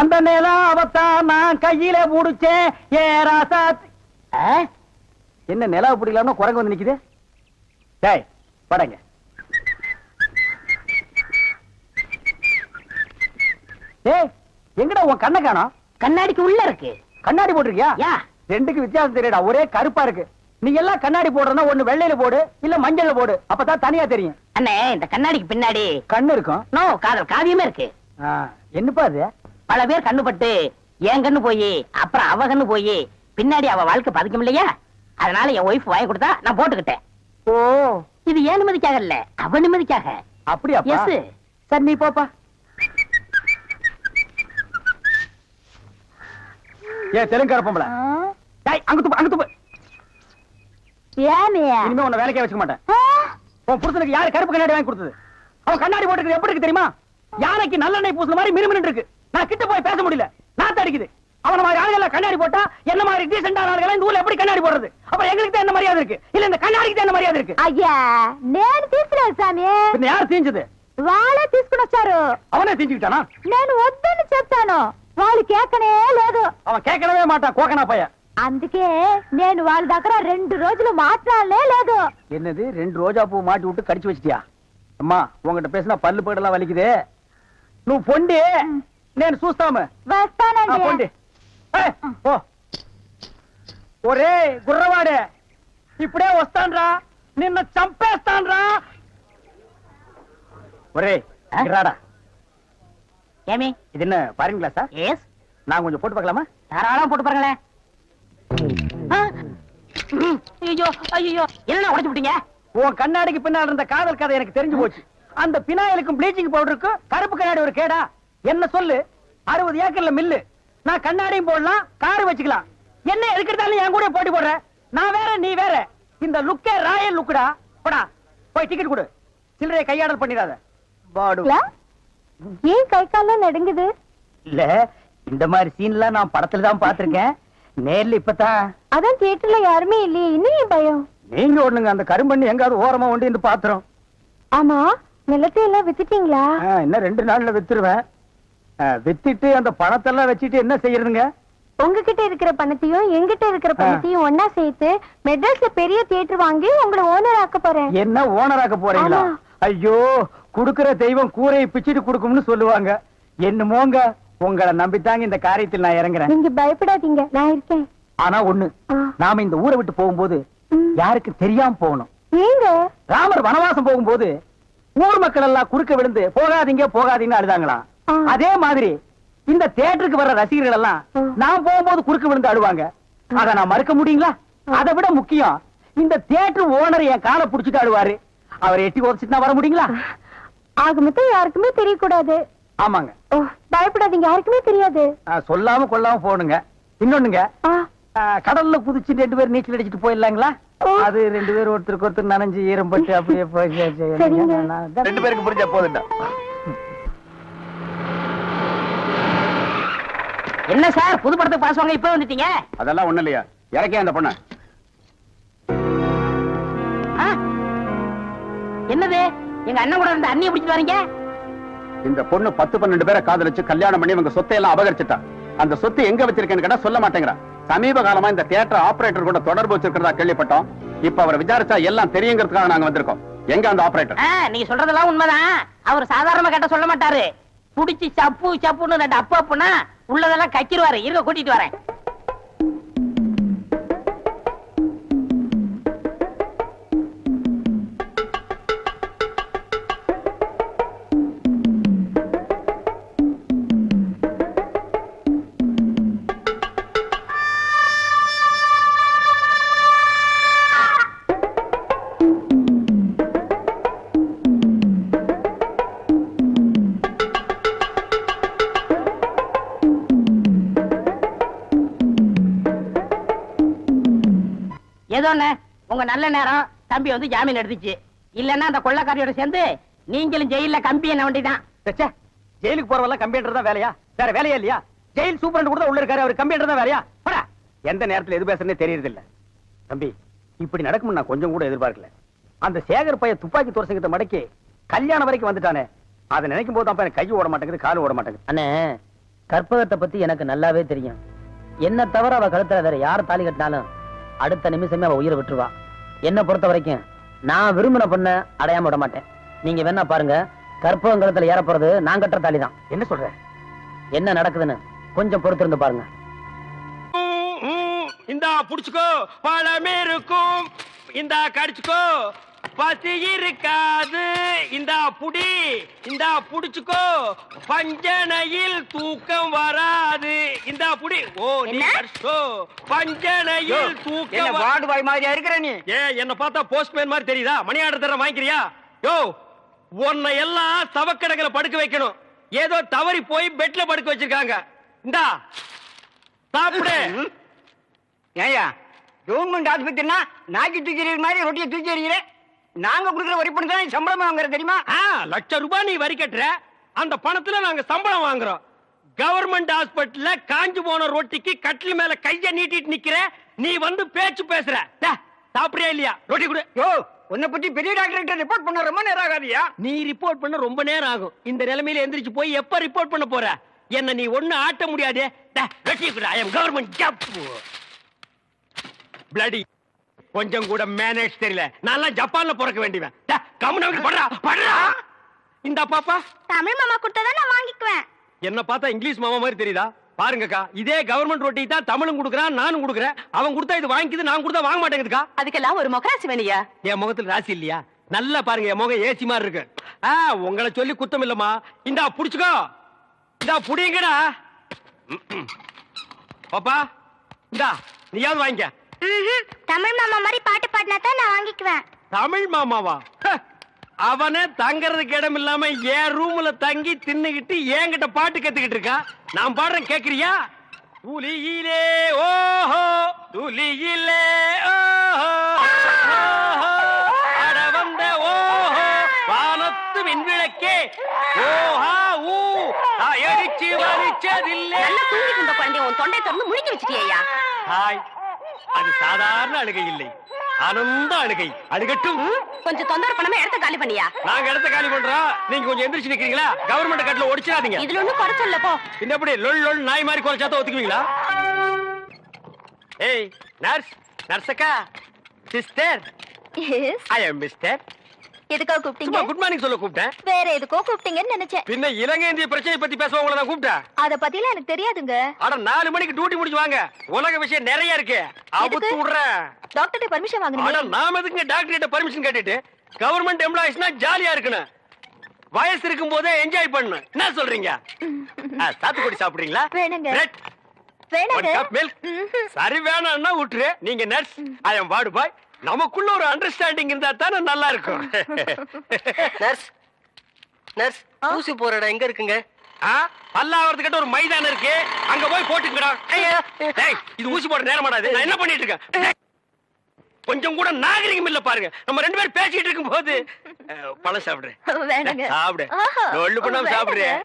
அந்த நிலாவத்தான் நான் கையில புடிச்சேன் ஏ ராசா. என்ன நிலாவை பிடிக்கலாம்னு குரங்கு வந்து நிக்குது. டேய் படங்க. டேய் எங்கடா உன் கண்ணை காணோம்? கண்ணாடிக்கு உள்ள இருக்கு. கண்ணாடி போட்டிருக்கியா? ரெண்டுக்கு வித்தியாசம் தெரியடா, ஒரே கருப்பா இருக்கு. நீ எல்லாம் கண்ணாடி போடுறனா ஒண்ணு வெள்ளையில போடு இல்ல மஞ்சள்ல போடு, அப்பதான் தனியா தெரியும். அண்ணே இந்த கண்ணாடிக்கு பின்னாடி கண்ணு இருக்கும். நோ காதல் காவியமே இருக்கு. என்னப்பா அது? பல பேர் கண்ணு பட்டு என் கண்ணு போய் அப்புறம் அவ கண்ணு போய் பின்னாடி அவ வாழ்க்கை பதிக்கும் இல்லையா, அதனால என் ஒய்ஃப் வாங்கி கொடுத்தா நான் போட்டுக்கிட்டேன். ஓ இது ஏன் நிம்மதிக்காக இல்ல, அவ நிம்மதிக்காக. அப்படியா? எஸ் சார், நீ போப்பா. ஏ தெலுங்கார பொம்பளை, அங்க துப்பு அங்க துப்பு. இனிமே உன்னை வேலைக்கே வச்சுக்க மாட்டேன். உன் புருஷனுக்கு யாரு கருப்பு கண்ணாடி வாங்கி கொடுத்தது? அவன் கண்ணாடி போட்டுக்கிறது எப்படி இருக்கு தெரியுமா? யானைக்கு நல்லெண்ணெய் பூசுன மாதிரி மிருமின்னு இருக்கு. நான் கிட்ட போய் பேச முடியல, நான் தடிக்குது. அவன மாதிரி ஆளுகளை கண்ணாடி போட்டா என்ன மாதிரி டீசென்டான ஆளுகளை இந்த ஊர்ல எப்படி கண்ணாடி போடுறது? அப்புறம் எங்களுக்கு தான் என்ன மரியாதை இருக்கு, இல்ல இந்த கண்ணாடிக்கு தான் என்ன மரியாதை இருக்கு? అయ్యా నేను తీసుకోలేదు సామి. பின்ன யார் தீஞ்சது? వాళ్ళే తీసుకుని వచ్చారు. அவனே தீஞ்சுக்கிட்டானா? నేను వద్దని చెప్తాను, వాళ్ళు కేకనే లేదు. அவன் கேட்கவே மாட்டான், கோகனா பையன். అందుకే నేను వాళ్ళ దగ్గర 2 రోజులు మాట్లాడలే లేదు. என்னது 2 ரோஜா பூ மாட்டி விட்டு கடிச்சு வச்சிட்டியா? அம்மா உங்ககிட்ட பேசினா பல்லு பேடெல்லாம் வலிக்குது. నువ్వు పొండి, నేను చూస్తాము. వస్తానండి. పొండి. ఓ ఒరే గుర్రవాడే, ఇప్పుడే వస్తాన్రా, నిన్న చంపేస్తాన్రా. ఒరే రాడా. ஏமி இது என்ன பாருங்க கிளாஸா? எஸ். நான் கொஞ்சம் போட்டு பார்க்கலாமா? தாராளமா போட்டு பாருங்களேன். ஐயோ ஐயோ என்ன உடைச்சு விட்டீங்க? உன் கண்ணாடிக்கு பின்னால் இருந்த காதல் கதை எனக்கு தெரிஞ்சு போச்சு. அந்த பினாயிலுக்கும் ப்ளீச்சிங் பவுடருக்கும் கருப்பு கண்ணாடி ஒரு கேடா? என்ன சொல்லு, 60 ஏக்கர்ல மில்லு. நான் கண்ணாடியும் போடலாம், காரு வச்சுக்கலாம். என்ன எதுக்கிட்டாலும் என் கூட போட்டி போடுற? நான் வேற நீ வேற. இந்த லுக்கே ராயல் லுக்குடா. போடா போய் டிக்கெட் கொடு, சில்லறைய கையாடல் பண்ணிடாத. பாடு ஏன் கை கால்லாம் நடுங்குது? இல்ல, இந்த மாதிரி சீன்லாம் நான் படத்துல தான் பாத்திருக்கேன், நேர்ல இப்பதான். அதான் தியேட்டர்ல யாருமே இல்லையே, இன்னும் பயம். நீங்க ஒண்ணுங்க, அந்த கரும்பண்ணி எங்காவது ஓரமா உண்டு என்று பாத்துறோம். ஆமா, நிலத்தை எல்லாம் வித்துட்டீங்களா? இன்னும் 2 நாள்ல வித்துருவேன். வித்துட்டு அந்த பணத்தெல்லாம் வச்சுட்டு என்ன செய்யறதுங்க? உங்ககிட்ட இருக்கிற பணத்தையும் எங்கிட்ட இருக்கிற பணத்தையும் ஒன்னா சேர்த்து மெட்ராஸ்ல பெரிய தியேட்டர் வாங்கி உங்களை ஓனர் ஆக்க போறேன். என்ன ஓனர் ஆக்க போறீங்களா? ஐயோ, குடுக்கிற தெய்வம் கூரையை பிச்சுட்டு குடுக்கும்னு சொல்லுவாங்க. என்னமோங்க, உங்களை நம்பித்தாங்க இந்த காரியத்தில் நான் இறங்குறேன். நீங்க பயப்படாதீங்க, நான் இருக்கேன். ஆனா ஒண்ணு, நாம இந்த ஊரை விட்டு போகும்போது யாருக்கு தெரியாம போகணும். நீங்க ராமர் வனவாசம் போகும்போது ஊர் மக்கள் எல்லாம் குறுக்க விழுந்து போகாதீங்க போகாதீங்கன்னு அழுதாங்களாம். அதே மாதிரி இந்த தியேட்டருக்கு வர்ற ரசிகர்கள் எல்லாம் நான் போகும்போது குறுக்க விழுந்து அழுவாங்க. அத நான் மறுக்க முடியுங்களா? அதை விட முக்கியம், இந்த தியேட்டர் ஓனர் என் காலை புடிச்சிட்டு அழுவாரு. அவரை எட்டி உதச்சிட்டு வர முடியுங்களா? ஆக மொத்தம் யாருக்குமே தெரியக்கூடாது. ஆமாங்க. பயப்படாதீங்க, யாருக்குமே தெரியாது. சொல்லாம கொள்ளாம போகணுங்க. இன்னொன்னுங்க, கடல்ல குதிச்சு 2 பேர் நீச்சல் அடிச்சுட்டு போயிடலாங்களா? அது 2 பேர் ஒருத்தருக்கு ஒருத்தர் நனைஞ்சு ஈரம்பட்டு அப்படியே போய் 2 பேருக்கு புரிஞ்சா போதுண்டா. என்ன சார் புது படத்துக்கு பாஸ் வாங்க இப்ப வந்துட்டீங்க? அதெல்லாம் ஒண்ணு இல்லையா, இறக்கே அந்த பொண்ண. என்னது எங்க அண்ணன் கூட இருந்த அண்ணியை பிடிச்சிட்டு வரீங்க? இந்த பொண்ணு 10-12 பேரை காதலிச்சு கல்யாணம் பண்ணி இவங்க சொத்தை எல்லாம் அபகரிச்சுட்டா. அந்த சொத்து எங்க வச்சிருக்கேன்னு கேட்டா சொல்ல மாட்டேங்கிறா. சமீப காலமா இந்த தியேட்டர் ஆபரேட்டர் கூட தொடர்பு வச்சிருக்கிறதா கேள்விப்பட்டோம். இப்ப அவரை விசாரிச்சா எல்லாம் தெரியுங்கிறதுக்காக நாங்க வந்திருக்கோம். எங்க அந்த ஆபரேட்டர்? நீங்க சொல்றதெல்லாம் உண்மைதான். அவர் சாதாரணமா கேட்ட சொல்ல மாட்டாரு. புடிச்சு சப்பு சப்புன்னு 2 அப்பு அப்புனா உள்ளதெல்லாம் கக்கிடுவாரு. இருக்க கூட்டிட்டு வரேன். ஏதோ உங்க நல்ல நேரம் தம்பி வந்து ஜாமீன் எடுத்துச்சு. இல்லன்னா அந்த கொள்ளக்காரியோட சேர்ந்து நீங்களும் ஜெயில கம்பி என்ன வேண்டிதான். ஜெயிலுக்கு போறவெல்லாம் கம்பியன்றது தான் வேலையா? வேற வேலையா இல்லையா? ஜெயில் சூப்பரண்ட் கூட உள்ள இருக்காரு, அவர் கம்பியன்றது தான் வேலையா? போடா. எந்த நேரத்துல எது பேசுறதே தெரியறது இல்ல. தம்பி, இப்படி நடக்கும் நான் கொஞ்சம் கூட எதிர்பார்க்கல. அந்த சேகர் பையன் துப்பாக்கி தோரசங்கிட்ட மடக்கி கல்யாணம் வரைக்கும் வந்துட்டானே, அதை நினைக்கும் போது தான் எனக்கு கை ஓட மாட்டேங்குது, கால் ஓட மாட்டேங்குது. அண்ணே, கற்பகத்தை பத்தி எனக்கு நல்லாவே தெரியும். என்ன தவிர அவ கழுத்துல வேற யார் தாலி கட்டினாலும் அடுத்த நிமிஷமே அவ உயிரை விட்டுருவா. என்ன பொறுத்த வரைக்கும் நான் விரும்பின பொண்ண அடையாம விட மாட்டேன். நீங்க வேணா பாருங்க, கற்பகம் கழுத்துல ஏற போறது நான் கட்டுற தாலி தான். என்ன சொல்ற? என்ன நடக்குதுன்னு கொஞ்சம் பொறுத்திருந்து பாருங்க. இந்தா புடிச்சுக்கோ, பழமே இருக்கும். இந்தா கடிச்சுக்கோ, பசி இருக்காது. இந்தா புடி, இந்தா புடிச்சுக்கோ, பஞ்சனையில் தூக்கம் வராது. இந்தா புடி. ஓ நீ கடிச்சோ, பஞ்சனையில் தூக்கம். வார்டு பாய் மாதிரியா இருக்கிற நீ? என்ன பார்த்தா போஸ்ட்மேன் மாதிரி தெரியுதா? மணி ஆர்டர் தர வாங்கிக்கிறியா? யோ, உன்னை எல்லாம் சவக்கடங்களை படுக்க வைக்கணும். ஏதோ தவறி போய் பெட்ல படுக்க வச்சிருக்காங்க. இந்தா சாப்பிடு. ஏயா கவர்மெண்ட் ஆஸ்பத்திரினா நாக்கி தூக்கி மாதிரி ரொட்டியை தூக்கி எறிகிறேன். நாங்க கொடுக்குற வரி பணம் தான் சம்பளம் வாங்குற தெரியுமா? ₹1,00,000 நீ வரி கட்டுற, அந்த பணத்துல நாங்க சம்பளம் வாங்குறோம். கவர்மெண்ட் ஹாஸ்பிட்டல்ல காஞ்சு போன ரொட்டிக்கு கட்டில் மேல கைய நீட்டிட்டு நிக்கிற, நீ வந்து பேச்சு பேசுற. சாப்பிடுறியா இல்லையா? ரொட்டி கொடு. யோ, உன்னை பத்தி பெரிய டாக்டர் ரிப்போர்ட் பண்ண ரொம்ப நேரம் ஆகாதியா? நீ ரிப்போர்ட் பண்ண ரொம்ப நேரம் ஆகும். இந்த நிலைமையில எந்திரிச்சு போய் எப்ப ரிப்போர்ட் பண்ண போற? என்ன நீ ஒண்ணு ஆட்ட முடியாது. ரொட்டி கொடு. ஐ அம் கவர்மெண்ட் ஜாப். பிளடி கொஞ்சம் கூட மேனேஜ் தெரியல. நான் ஜப்பான்ல பிறக்க வேண்டியவன். கம்முனு படுறா படுறா. இந்த பாப்பா தமிழ் மாமா கொடுத்தா நான் வாங்கிக்குவேன். என்ன பார்த்தா இங்கிலீஷ் மாமா மாதிரி தெரியுதா? பாருங்கக்கா, இதே கவர்மெண்ட் ரொட்டி தான் தமிழும் கொடுக்குறான், நானும் கொடுக்குறேன். அவன் கொடுத்தா இது வாங்கிக்குது, நான் கொடுத்தா வாங்க மாட்டேங்குதுக்கா. அதுக்கெல்லாம் ஒரு முகராசி வேணியா? என் முகத்துல ராசி இல்லையா? நல்லா பாருங்க, என் முகம் ஏசி மாதிரி இருக்கு. உங்களை சொல்லி குத்தம் இல்லம்மா. இந்தா புடிச்சுக்கோ, இந்தா புடிங்கடா. பாப்பா இந்தா நீயாவது வாங்கிக்க. தமிழ் மாமா மாதிரி பாட்டு பாடினா தான் நான் வாங்கிக்குவேன். தமிழ் மாமாவா? அவனே தங்கறதுக்கு இடம் இல்லாம என் ரூம்ல தங்கி தின்னுகிட்டு என்கிட்ட பாட்டு கத்துக்கிட்டு இருக்கா. நான் பாடுறேன், கேக்குறியா? துளியிலே ஓஹோ, துளியிலே ஓஹோ, அட வந்த ஓஹோ, வானத்து விண்விளக்கே ஓஹா ஊ, எரிச்சு வலிச்சதில்லை. தூங்கிட்டு இருந்த குழந்தை உன் தொண்டை திறந்து முழிக்க வச்சிட்டியா? ஹாய், அது சாதாரண அழுகை இல்லை, ஆனந்த அழுகை. அழுகட்டும். கொஞ்சம் தொந்தரவு பண்ணாம இடத்த காலி பண்ணியா? நாங்க இடத்த காலி பண்றோம், நீங்க கொஞ்சம் எந்திரிச்சு நிக்கிறீங்களா? கவர்மெண்ட் கட்டல ஒடிச்சிடாதீங்க. இதுல ஒண்ணும் குறைச்சல்ல போ. இன்னப்படி லொல் லொல் நாய் மாதிரி குறைச்சாத்த ஒத்துக்குவீங்களா? ஏய் நர்ஸ், நர்ஸக்கா, சிஸ்டர், ஐ அம் மிஸ்டர். எதுக்காக கூப்பிட்டீங்க? சும்மா குட் மார்னிங் சொல்ல கூப்பிட்டேன். வேற எதுக்கோ கூப்பிட்டீங்கன்னு நினைச்சேன். பின்ன இலங்கை இந்திய பிரச்சனை பத்தி பேச உங்களை நான் கூப்பிட்டேன். அத பத்திலாம் எனக்கு தெரியாதுங்க. அட 4 மணிக்கு டியூட்டி முடிச்சு வாங்க, உலக விஷயம் நிறைய இருக்கு. அவுத்து விடுறேன். டாக்டர்ட்ட பர்மிஷன் அட வாங்குனீங்க? நாம எதுக்கு டாக்டர் கிட்ட பர்மிஷன் கேட்டுட்டு? கவர்மெண்ட் எம்ப்ளாயிஸ்னா ஜாலியா இருக்கணும், வயசு இருக்கும் போதே என்ஜாய் பண்ணணும். என்ன சொல்றீங்க? சாத்துக்குடி சாப்பிடுறீங்களா? வேணுங்க. பிரெட், வேணாங்க. ஒரு கப் மில்க். சரி வேணாம்னா விட்டுரு. நீங்க நர்ஸ், ஐ அம் வார்டு பாய். நமக்குள்ள ஒரு அண்டர்ஸ்டாண்டிங் இருந்தா தானே நல்லா இருக்கும். நர்ஸ், நர்ஸ், ஊசி போற இடம் எங்க இருக்குங்க? பல்லாவரத்துக்கிட்ட ஒரு மைதானம் இருக்கு, அங்க போய் போட்டுங்கடா. டேய், இது ஊசி போட நேரமாடா இது. நான் என்ன பண்ணிட்டு இருக்கேன்? கொஞ்சம் கூட நாகரிகம் இல்ல பாருங்க. நம்ம 2 பேரும் பேசிட்டு இருக்கும் போது பழம் சாப்பிடுறேன். வேணாங்க. சாப்பிடு, ஒண்ணு பண்ணாம சாப்பிடுறேன்.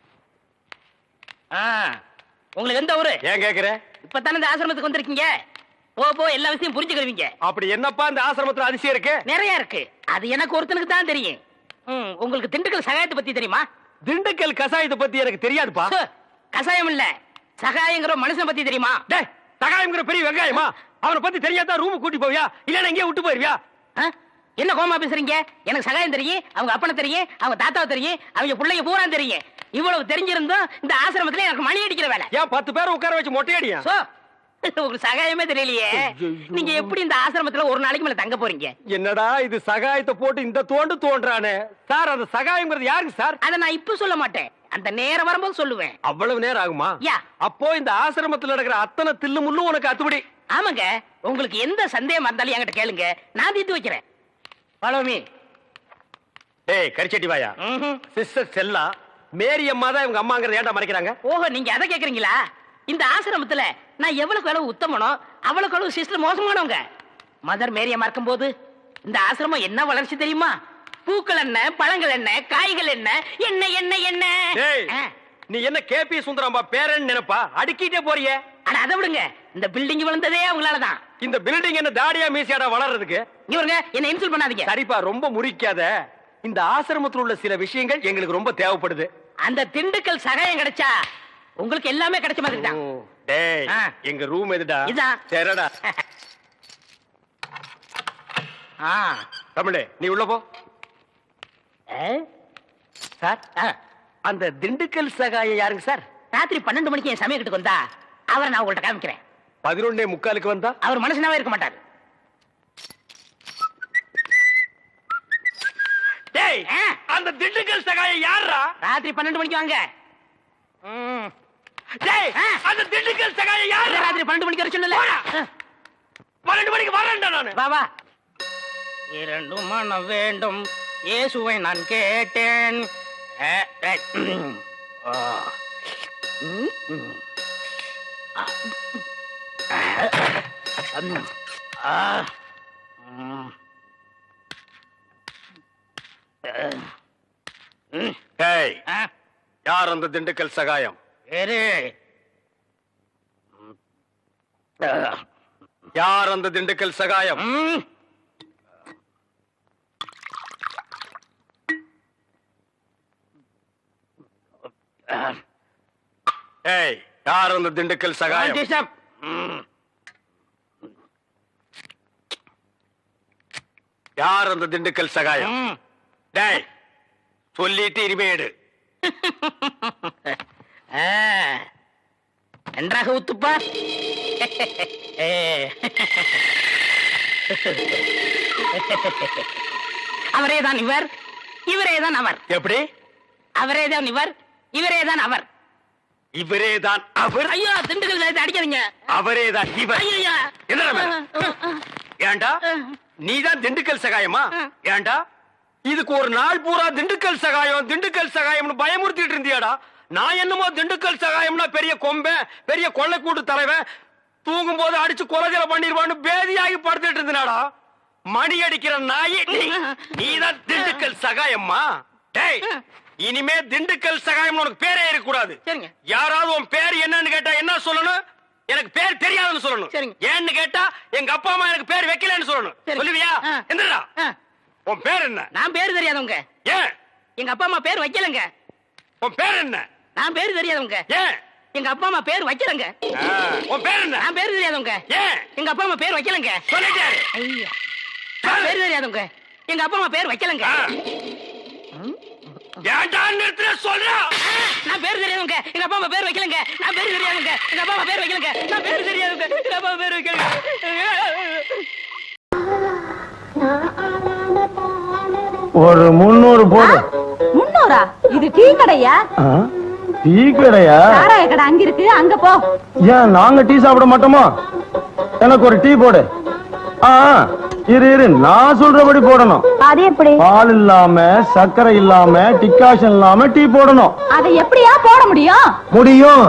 உங்களுக்கு எந்த ஊரு? ஏன் கேக்குற? இப்பதானே இந்த ஆசிரமத்துக்கு வந்திருக்கீங்க. போ போ, எல்லா விஷயம் புரிஞ்சுக்கிருவீங்க. அப்படி என்னப்பா இந்த ஆசிரமத்துல அதிசயம் இருக்கு? நிறைய இருக்கு, அது எனக்கு ஒருத்தனுக்கு தான் தெரியும். உங்களுக்கு திண்டுக்கல் சகாயத்தை பத்தி தெரியுமா? திண்டுக்கல் கசாயத்தை பத்தி எனக்கு தெரியாதுப்பா. கசாயம் இல்ல, சகாயங்கிற மனுஷன் பத்தி தெரியுமா? டேய், சகாயம்ங்கிற பெரிய வெங்காயமா? அவனை பத்தி தெரியாதா ரூம் கூட்டி போவியா, இல்ல எங்கேயே விட்டு போயிருவியா? என்ன கோமா பேசுறீங்க? எனக்கு சகாயம் தெரியும், அவங்க அப்பனை தெரியும், அவங்க தாத்தாவை தெரியும், அவங்க பிள்ளைங்க பூரா தெரியும். இவ்வளவு தெரிஞ்சிருந்தோம் இந்த ஆசிரமத்துல எனக்கு மணி அடிக்கிற வேலை. ஏன் 10 பேரை உட்கார வச்சு மொட்டையடியா? உங்களுக்கு சகாயமே தெரியலையே. நீங்க எப்படி இந்த ஆசிரமத்துல ஒரு நாளைக்கு மேல தங்க போறீங்க? என்னடா இது, சகாயத்தை போட்டு இந்த தோன்றானே சார். அந்த சகாயம்ங்கிறது யாருக்கு சார்? அத நான் இப்ப சொல்ல மாட்டேன், அந்த நேரம் வரும்போது சொல்லுவேன். அவ்வளவு நேரம் ஆகுமா? யா. அப்போ இந்த ஆசிரமத்துல நடக்கிற அத்தனை தில்லு முள்ளும் உனக்கு அத்துபடி? ஆமாங்க, உங்களுக்கு எந்த சந்தேகம் இருந்தாலும் என்கிட்ட கேளுங்க, நான் தீர்த்து வைக்கிறேன். Follow me. ஏய் கரிச்சட்டி வாயா, சிஸ்டர் செல்லா மேரி அம்மா தான் இவங்க அம்மாங்கிறத ஏன்டா மறைக்கிறாங்க? ஓஹோ, நீங்க அதை கேக்குறீங்களா? இந்த ஆசிரமத்துல நான் எவ்வளவுக்கு அளவு உத்தமனோ அவ்வளவுக்கு அளவு சிஸ்டர் மோசமானவங்க. மதர் மேரி அம்மா இருக்கும் போது இந்த ஆசிரமம் என்ன வளர்ச்சி தெரியுமா? பூக்கள் என்ன, பழங்கள் என்ன, காய்கள் என்ன, என்ன என்ன என்ன. டேய், நீ என்ன கேபி சுந்தரம்பா பேரன் நினைப்பா? அடுக்கிட்டே போறியே. அட அதை விடுங்க, இந்த பில்டிங் வளர்ந்ததே அவங்களாலதான். இந்த பில்டிங் என்ன தாடியா மீசியாடா வளர்றதுக்கு? இவருங்க என்ன இன்சல்ட் பண்ணாதீங்க. சரிப்பா, ரொம்ப முறிக்காத. இந்த ஆசிரமத்தில் உள்ள சில விஷயங்கள் எங்களுக்கு ரொம்ப தேவைப்படுது. அந்த திண்டுக்கல் சகாயம் கிடைச்சா உங்களுக்கு எல்லாமே கிடைச்ச மாதிரி தான். டேய் ஆ. எங்க ரூம் எதுடா? இதான். சரிடா. ஆ. தமிழே நீ உள்ள போ. சார், அந்த திண்டுக்கல் சகாய யாருங்க சார்? ராத்திரி 12 மணிக்கு என் சமயத்துக்கு வந்தா அவரை நான் உங்கள்ட்ட காமிக்கிறேன். 11:45 வந்தா? அவர் மனுஷனாவே இருக்க மாட்டார். டேய் அந்த திண்டுக்கல் சகாய யாரா? ராத்திரி 12 மணிக்கு வாங்க. டேய் அந்த திண்டுக்கல் சகாய யாரா? ராத்திரி 12 மணிக்கு வர சொன்னல. 12 மணிக்கு வரேன்டா நானு. வா வா. 2 மனம் வேண்டும் இயேசுவை நான் கேட்டேன். டேய் யார் அந்த திண்டுக்கல் சகாயம்? யார் அந்த திண்டுக்கல் சகாயம்? ஏய் யார் அந்த திண்டுக்கல் சகாயம்? யார் அந்த திண்டுக்கல் சகாயம்? டேய் சொல்லிட்டு இனிமேடு. நன்றாக ஊத்துப்பா. அவரேதான் இவர், இவரேதான் அவர். எப்படி? அவரேதான் இவர், இவரேதான் அவர். இவரேதான் அவர்? ஐயோ திண்டுக்கல் சாயத்தை அடிக்காதீங்க. அவரேதான் இவர். ஐயா என்ன ஏண்டா நீதான் திண்டுக்கல் சகாயமா? ஏண்டா இதுக்கு ஒரு நாள் பூரா திண்டுக்கல் சகாயம் திண்டுக்கல் சகாயம்னு பயமுறுத்திட்டு இருந்தியாடா? நான் என்னமோ திண்டுக்கல் சகாயம்னா பெரிய கொம்பை பெரிய கொள்ளைக்கூட்டு தலைவன் தூங்கும் போது அடிச்சு கொலைஜல பண்ணிடுவான்னு பேதியாகி படுத்துட்டு இருந்தாடா. மணி அடிக்கிற நாய் நீதான் திண்டுக்கல் சகாயம்மா? டேய் இனிமே திண்டுக்கல் சகாயம் உனக்கு பேரே இருக்க கூடாது. சரிங்க. யாராவது உன் பேர் என்னன்னு கேட்டா என்ன சொல்லணும்? எனக்கு பேர் தெரியாதுன்னு சொல்லணும். சரிங்க. ஏன்னு கேட்டா எங்க அப்பா அம்மா எனக்கு பேர் வைக்கலன்னு சொல்லணும். சொல்லுவியா? என்னடா உன் பேர் என்ன? நான் பேர் தெரியாதவங்க. ஏன்? எங்க அப்பா அம்மா பேர் வைக்கலங்க. உன் பேர் என்ன? நான் பேர் தெரியாதவங்க. ஏன்? எங்க அப்பா அம்மா பேர் வைக்கலங்க. உன் பேர் என்ன? நான் பேர் தெரியாதவங்க. ஏன்? எங்க அப்பா அம்மா பேர் வைக்கலங்க. சொல்லிட்டாரு. ஐயா நான் பேர் தெரியாதவங்க. எங்க அப்பா அம்மா பேர் வைக்கலங்க. ஏன்டா நிறுத்துற சொல்றா? நான் பேர் தெரியாதவங்க. எங்க அப்பா அம்மா பேர் வைக்கலங்க. நான் பேர் தெரியாதவங்க. எங்க அப்பா அம்மா பேர் வைக்கலங்க. நான் பேர் தெரியாதவங்க. எங்க அப்பா அம்மா பேர் வைக்கலங்க. ஒரு 300 போடு. 300? இது டீ கடையா? டீ கடையா? சாராய கடை அங்க இருக்கு, அங்க போ. ஏன் நாங்க டீ சாப்பிட மாட்டோமா? எனக்கு ஒரு டீ போடு. இரு நான் சொல்றபடி போடணும். அது எப்படி? பால் இல்லாம சர்க்கரை இல்லாம டிகாஷன் இல்லாம டீ போடணும். அதை எப்படியா போட முடியும்? முடியும்.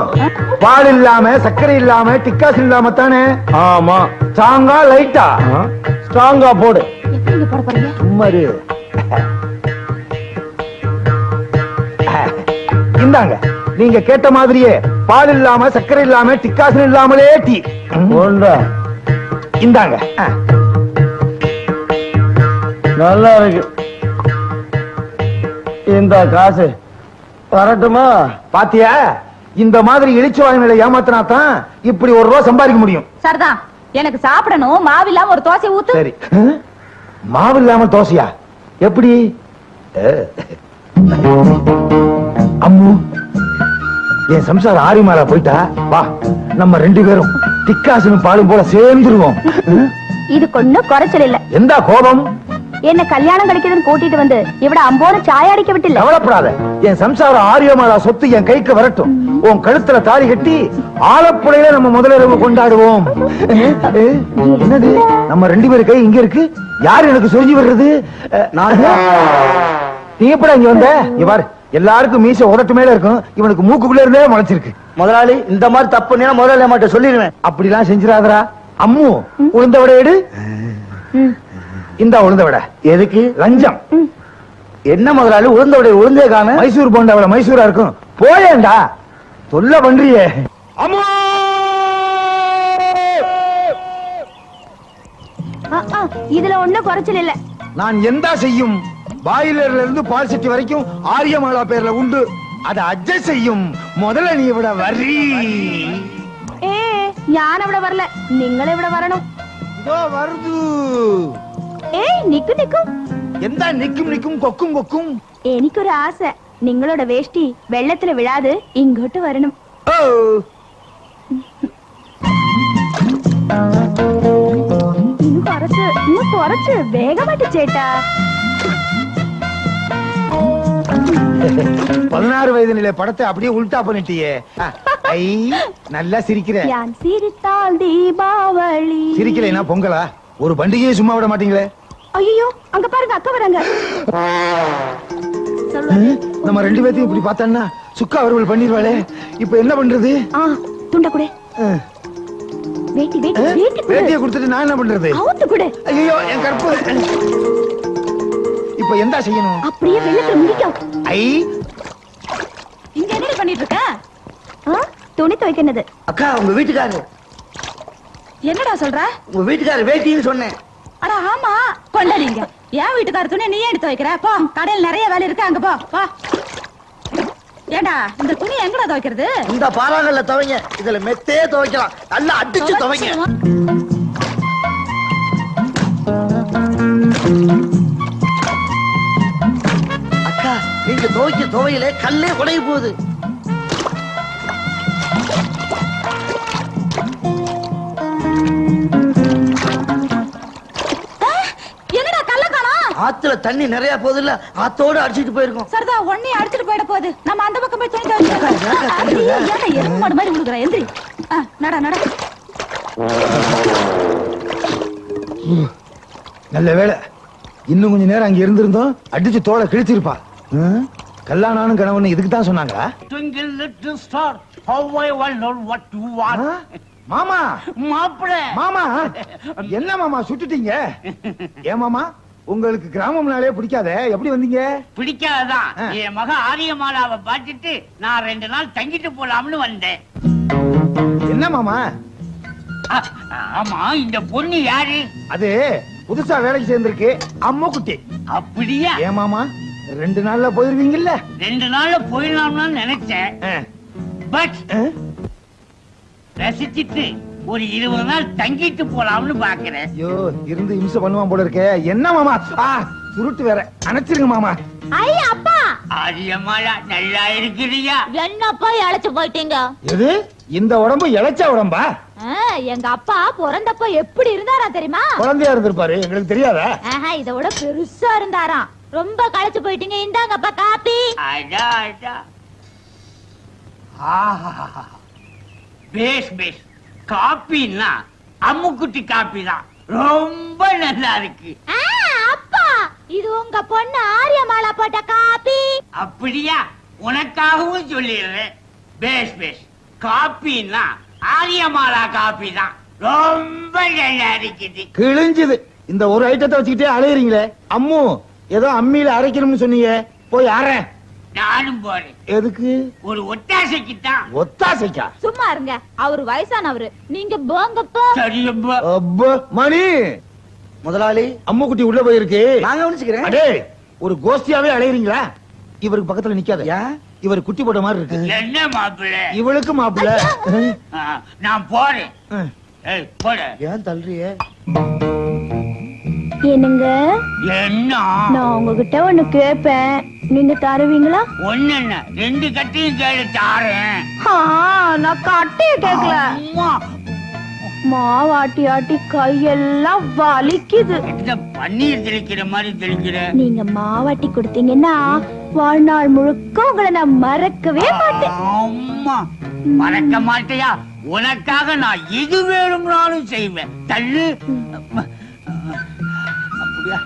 பால் இல்லாம சர்க்கரை இல்லாம டிக்காசன் இல்லாம தானே? ஆமா. ஸ்ட்ராங்கா லைட்டா? ஸ்ட்ராங்கா போடு. எப்படி போட போறீங்க? சும்மா இரு. இந்தாங்க நீங்க கேட்ட மாதிரியே பால் இல்லாம சர்க்கரை இல்லாம டிக்காசன் இல்லாமலே டீ. இந்தாங்க. நல்லா இருக்கு. இந்த காசு வரட்டுமா? பாத்தியா, இந்த மாதிரி இழிச்சு வாங்கின ஏமாத்தினா தான் இப்படி ₹1 சம்பாதிக்க முடியும். சரிதான். எனக்கு சாப்பிடணும். மாவில்லாம ஒரு தோசை ஊத்து. சரி. மாவு இல்லாம தோசையா? எப்படி? அம்மு என் சம்சாரம் ஆரிமாலா போயிட்டா வா, நம்ம 2 பேரும் டிக்காசனும் பாலும் போல சேர்ந்துருவோம். இதுக்கு ஒண்ணும் குறைச்சல் இல்ல. எந்த கோபம்? என்ன கல்யாணம் கிடைக்குதுன்னு கூட்டிட்டு வந்து இவட அம்போன சாய அடிக்க விட்டு கவலைப்படாத. என் சம்சாரம் ஆரியமாலா சொத்து என் கைக்கு வரட்டும். உன் கழுத்துல தாலி கட்டி ஆலப்புழையில நம்ம முதலிரவு கொண்டாடுவோம். என்னது நம்ம 2 பேரு கை இங்க இருக்கு? யாரு எனக்கு சொரிஞ்சு வர்றது? நீ எப்படா இங்க வந்த? இவர் எல்லாருக்கும் மீச உதட்டு மேல இருக்கும், இவனுக்கு மூக்குக்குள்ள இருந்தே முளைச்சிருக்கு. முதலாளி இந்த மாதிரி தப்பு நீ முதலாளி மாட்ட சொல்லிடுவேன். அப்படிலாம் செஞ்சிடாதரா. அம்மு உளுந்த விட எடு. இந்த உளுந்த விட எதுக்கு? லஞ்சம். என்ன முதலாளி உளுந்த விட உளுந்தே காண? மைசூர் போண்டா மைசூரா இருக்கும். போயேண்டா சொல்ல பண்றியே. அம்மா இதுல ஒண்ணும் குறைச்சல் இல்ல. நான் எந்த செய்யும் பாயிலர்ல இருந்து பால் சட்டி வரைக்கும் ஆரியமாலா பேர்ல உண்டு. அத அட்ஜஸ்ட் செய்யும். முதல்ல நீ விட வரி. ഞാൻ ഇവിടെ വരല, നിങ്ങൾ ഇവിടെ വരണം. இதோ வருது. നിക്കു നിക്കു. എന്താ നിക്കും നിക്കും കൊക്കും കൊക്കും? എനിക്കൊരു ആശ, നിങ്ങളുടെ വേഷ്ടി വെള്ളത്തിൽ വിഴാതെ ഇങ്ങോട്ട് വരണം. ഓ ഇന്ന് കുറച്ച് വേഗമായിട്ട് ചേട്ടാ. 16 வயது நிலை படத்தை அப்படியே உல்டா பண்ணிட்டியே. ஐ நல்லா சிரிக்கிற. ഞാൻ சிரித்தால் தீபாவளி. சிரிக்கலைனா பொங்கலா? ஒரு பண்டிகையை சும்மா விட மாட்டீங்களே. ஐயோ, அங்க பாருங்க, அக்கா வராங்க. நம்ம 2 பேத்தையும் இப்படி பார்த்தான்னா சுக்கா அவர்கள் பண்ணிடுவாளே. இப்ப என்ன பண்றது? துண்ட கூட. வேட்டி வேட்டி வேட்டி வேட்டியை கொடுத்துட்டு நான் என்ன பண்றது? அவுத்து கூட. ஐயோ, என் கற்பு. இப்ப என்ன செய்யணும்? அப்படியே வெள்ளத்துல முடிக்கும். ஐ, இங்க என்ன பண்ணிட்டு இருக்க? துணி துவைக்கிறது. அக்கா, உங்க வீட்டுக்காரரு. என்னடா சொல்ற? உங்க வீட்டுக்காரரு வேட்டின்னு சொன்னேன். அட ஆமா, கொண்டாடிங்க. ஏன் வீட்டுக்கார துணி நீ எடுத்து வைக்கிற? போ, கடையில் நிறைய வேலை இருக்கு, அங்க போ. வா. ஏண்டா, இந்த துணி எங்கடா துவைக்கிறது? இந்த பாறாங்கல்ல துவைங்க. இதுல மெத்தே துவைக்கலாம். நல்லா அடிச்சு துவைங்க. அக்கா, நீங்க துவைக்க துவையில கல்லே உடைய போகுது. என்னடா கல்ல காணோம்? ஆத்துல தண்ணி நிறைய போகுது இல்ல, ஆத்தோட அடிச்சிட்டு போயிருக்கோம். சரிதா, ஒண்ணே அடிச்சிட்டு போயிட போகுது. நம்ம அந்த பக்கம் போய் துணி துவைக்கலாம். ஏன்டா எருமை மாடு மாதிரி உழுகுற? எந்திரி. நட நட. நல்ல வேளை. இன்னும் கொஞ்ச நேரம் அங்க இருந்திருந்தோம், அடிச்சு தோலை கிழிச்சிருப்பா. கல்லானானும் கணவன் இதுக்கு தான் சொன்னாங்களா? Twinkle little star, how I wonder what you want. மாமா, மாப்பிள. மாமா, என்ன மாமா சுட்டுட்டீங்க? ஏன் மாமா, உங்களுக்கு கிராமம்னாலே பிடிக்காதே, எப்படி வந்தீங்க? பிடிக்காதான். என் மக ஆரியமாலாவை பார்த்துட்டு நான் 2 நாள் தங்கிட்டு போலாம்னு வந்தேன். என்ன மாமா? ஆமா, இந்த பொண்ணு யாரு? அது புதுசா வேலைக்கு சேர்ந்திருக்கு, அம்மா குட்டி. அப்படியா? ஏன் மாமா, 2 நாள்ல போயிருவீங்கல்ல? 2 நாள்ல போயிடலாம்னு நினைச்சேன். பட் ரசிச்சிட்டு ஒரு 20 நாள் தங்கிட்டு போலாம்னு பாக்குறேன். ஐயோ, இருந்து இம்சை பண்ணுவான் போல இருக்கே. என்ன மாமா, சுருட்டு வேற. அணைச்சிருங்க மாமா. ஐயா அப்பா, ஆரியமாலா நல்லா இருக்கிறியா? என்னப்பா இழைச்சு போயிட்டீங்க? எது, இந்த உடம்பு இளைச்ச உடம்பா? எங்க அப்பா பிறந்தப்ப எப்படி இருந்தாரா தெரியுமா? குழந்தையா இருந்திருப்பாரு, எங்களுக்கு தெரியாதா? இத விட பெருசா இருந்தாராம். ரொம்ப களைச்சு போயிட்டீங்க. இந்தாங்கப்பா காப்பி. அடா அடா. ஆஹா, பேஸ் பேஸ். காப்பின்னா அம்முக்குட்டி காப்பி தான். ரொம்ப நல்லா இருக்கு. அப்பா, இது உங்க பொண்ணு ஆரியமாலா போட்ட காப்பி. அப்படியா? உனக்காகவும் சொல்லிடுறேன். பேஸ் பேஸ். காப்பின்னா ஆரியமாலா காப்பி தான். ரொம்ப நல்லா இருக்குது. கிழிஞ்சுது. இந்த ஒரு ஐட்டத்தை வச்சுக்கிட்டே அலையறீங்களே. அம்மு, ஏதோ அம்மியில அரைக்கணும்னு சொன்னீங்க, போய் அரைன். நானும் போறேன். எதுக்கு? ஒரு ஒட்டாசைக்கு தான். ஒத்தாசைக்கா? சும்மா இருங்க, அவரு வயசானவரு. நீங்க போங்கப்பா. சரியப்பா. அப்பா, மணி முதலாளி, அம்மு குட்டி உள்ள போயிருக்கு. நான் கவனிச்சுக்கிறேன். அடே, ஒரு கோஷ்டியாவே அலையறீங்களா? இவருக்கு பக்கத்துல நிக்காத. ஏன்? இவர் குட்டி போட்ட மாதிரி இருக்கு. என்ன மாப்பிள்ள? இவளுக்கு மாப்பிள்ள. நான் போறேன். ஏய், போட. ஏன் தள்ளுறிய? என்னங்க, என்ன? நான் உங்ககிட்ட ஒண்ணு கேப்பேன், நீங்க தருவீங்களா? ஒண்ணு என்ன, 2 கட்டையும் கேளு, தாரேன். நான் கட்டைய கேக்கல. அம்மா, மாவாட்டி ஆட்டி கையெல்லாம் வலிக்குது. இந்த பன்னீர் தெளிக்கிற மாதிரி தெளிக்கிற. நீங்க மாவாட்டி கொடுத்தீங்கன்னா வாழ்நாள் முழுக்க உங்களை நான் மறக்கவே மாட்டேன். அம்மா, மறக்க மாட்டியா? உனக்காக நான் எது வேணும்னாலும் செய்வேன். தள்ளு. அப்படியா?